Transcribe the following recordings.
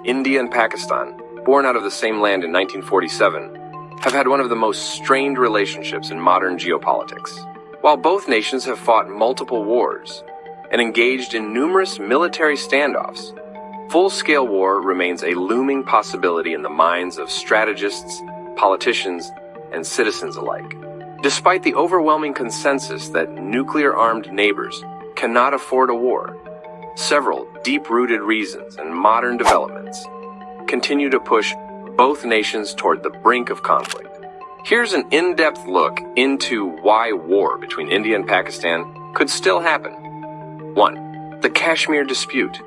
India and Pakistan, born out of the same land in 1947, have had one of the most strained relationships in modern geopolitics. While both nations have fought multiple wars and engaged in numerous military standoffs, full-scale war remains a looming possibility in the minds of strategists, politicians, and citizens alike. Despite the overwhelming consensus that nuclear-armed neighbors cannot afford a war, several deep-rooted reasons and modern developments continue to push both nations toward the brink of conflict. Here's an in-depth look into why war between India and Pakistan could still happen. 1. The Kashmir dispute,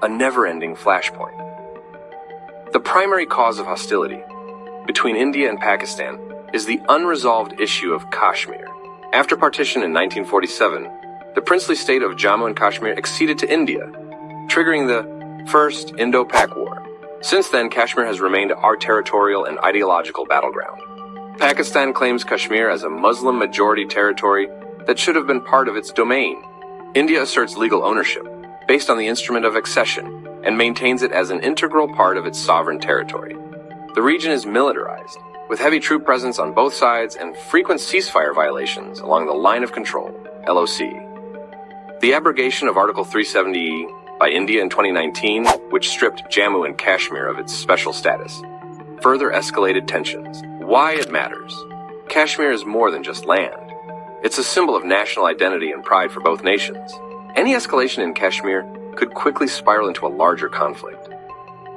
a never-ending flashpoint. The primary cause of hostility between India and Pakistan is the unresolved issue of Kashmir. After partition in 1947, the princely state of Jammu and Kashmir acceded to India, triggering the First Indo-Pak War. Since then, Kashmir has remained our territorial and ideological battleground. Pakistan claims Kashmir as a Muslim-majority territory that should have been part of its domain. India asserts legal ownership, based on the instrument of accession, and maintains it as an integral part of its sovereign territory. The region is militarized, with heavy troop presence on both sides and frequent ceasefire violations along the Line of Control, LOC. The abrogation of Article 370E by India in 2019, which stripped Jammu and Kashmir of its special status, further escalated tensions. Why it matters. Kashmir is more than just land. It's a symbol of national identity and pride for both nations. Any escalation in Kashmir could quickly spiral into a larger conflict.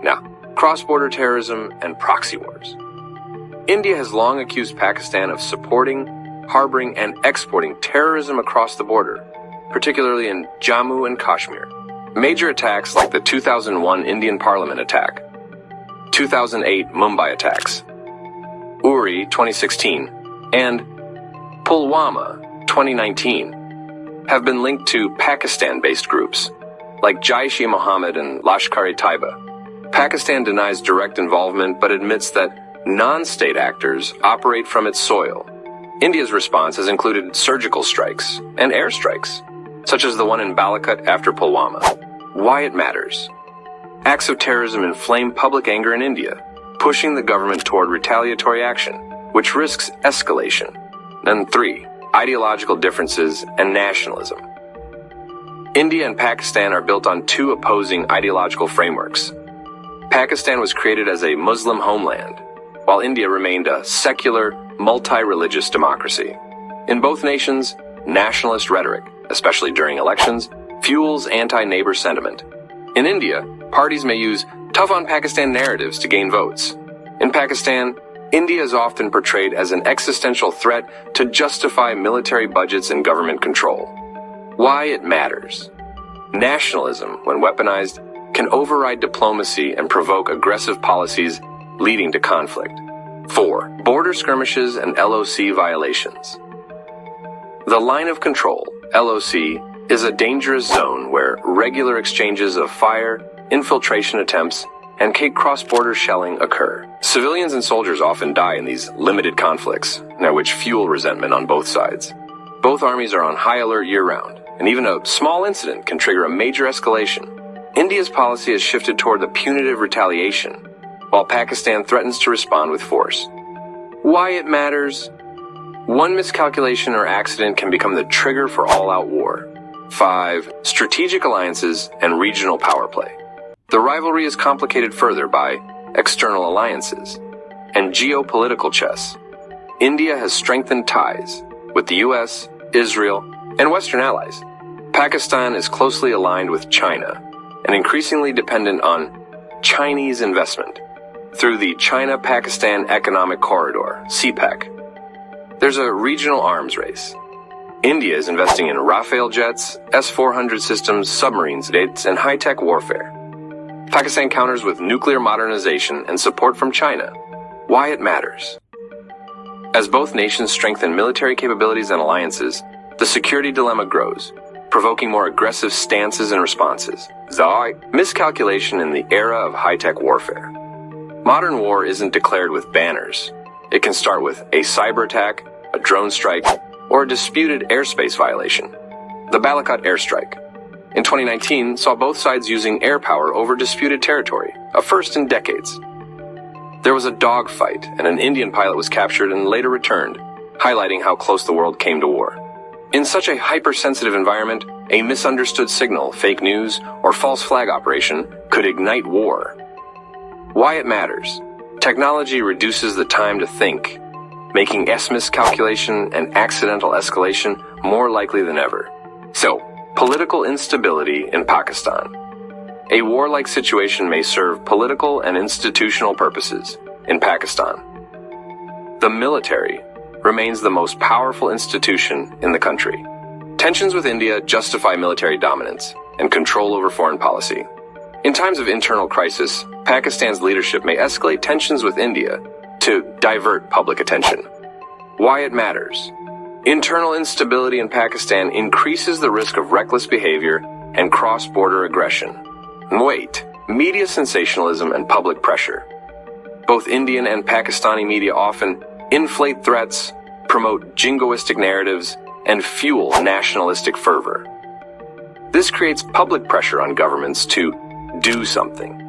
Now, cross-border terrorism and proxy wars. India has long accused Pakistan of supporting, harboring, and exporting terrorism across the border, particularly in Jammu and Kashmir. Major attacks like the 2001 Indian Parliament attack, 2008 Mumbai attacks, Uri 2016, and Pulwama 2019 have been linked to Pakistan-based groups like Jaish-e-Mohammed and Lashkar-e-Taiba. Pakistan denies direct involvement but admits that non-state actors operate from its soil. India's response has included surgical strikes and airstrikes, such as the one in Balakot after Pulwama. Why it matters. Acts of terrorism inflame public anger in India, pushing the government toward retaliatory action, which risks escalation. And 3. Ideological differences and nationalism. India and Pakistan are built on two opposing ideological frameworks. Pakistan was created as a Muslim homeland, while India remained a secular, multi-religious democracy. In both nations, nationalist rhetoric, especially during elections, fuels anti-neighbor sentiment. In India, parties may use tough-on-Pakistan narratives to gain votes. In Pakistan, India is often portrayed as an existential threat to justify military budgets and government control. Why it matters. Nationalism, when weaponized, can override diplomacy and provoke aggressive policies leading to conflict. 4. Border skirmishes and LOC violations. The Line of Control, LOC, is a dangerous zone where regular exchanges of fire, infiltration attempts, and cross-border shelling occur. Civilians and soldiers often die in these limited conflicts, which fuel resentment on both sides. Both armies are on high alert year-round, and even a small incident can trigger a major escalation. India's policy has shifted toward the punitive retaliation, while Pakistan threatens to respond with force. Why it matters? One miscalculation or accident can become the trigger for all-out war. 5. Strategic alliances and regional power play. The rivalry is complicated further by external alliances and geopolitical chess. India has strengthened ties with the US, Israel, and Western allies. Pakistan is closely aligned with China and increasingly dependent on Chinese investment through the China-Pakistan Economic Corridor, CPEC. There's a regional arms race. India is investing in Rafale jets, S-400 systems, submarines, and high-tech warfare. Pakistan counters with nuclear modernization and support from China. Why it matters. As both nations strengthen military capabilities and alliances, the security dilemma grows, provoking more aggressive stances and responses. Miscalculation in the era of high-tech warfare. Modern war isn't declared with banners. It can start with a cyber attack, a drone strike, or a disputed airspace violation. The Balakot airstrike in 2019 saw both sides using air power over disputed territory, a first in decades. There was a dogfight, and an Indian pilot was captured and later returned, highlighting how close the world came to war. In such a hypersensitive environment, a misunderstood signal, fake news, or false flag operation could ignite war. Why it matters. Technology reduces the time to think, making miscalculation and accidental escalation more likely than ever. So, political instability in Pakistan. A warlike situation may serve political and institutional purposes in Pakistan. The military remains the most powerful institution in the country. Tensions with India justify military dominance and control over foreign policy. In times of internal crisis, Pakistan's leadership may escalate tensions with India to divert public attention. Why it matters. Internal instability in Pakistan increases the risk of reckless behavior and cross-border aggression. Wait, media sensationalism and public pressure. Both Indian and Pakistani media often inflate threats, promote jingoistic narratives, and fuel nationalistic fervor. This creates public pressure on governments to do something.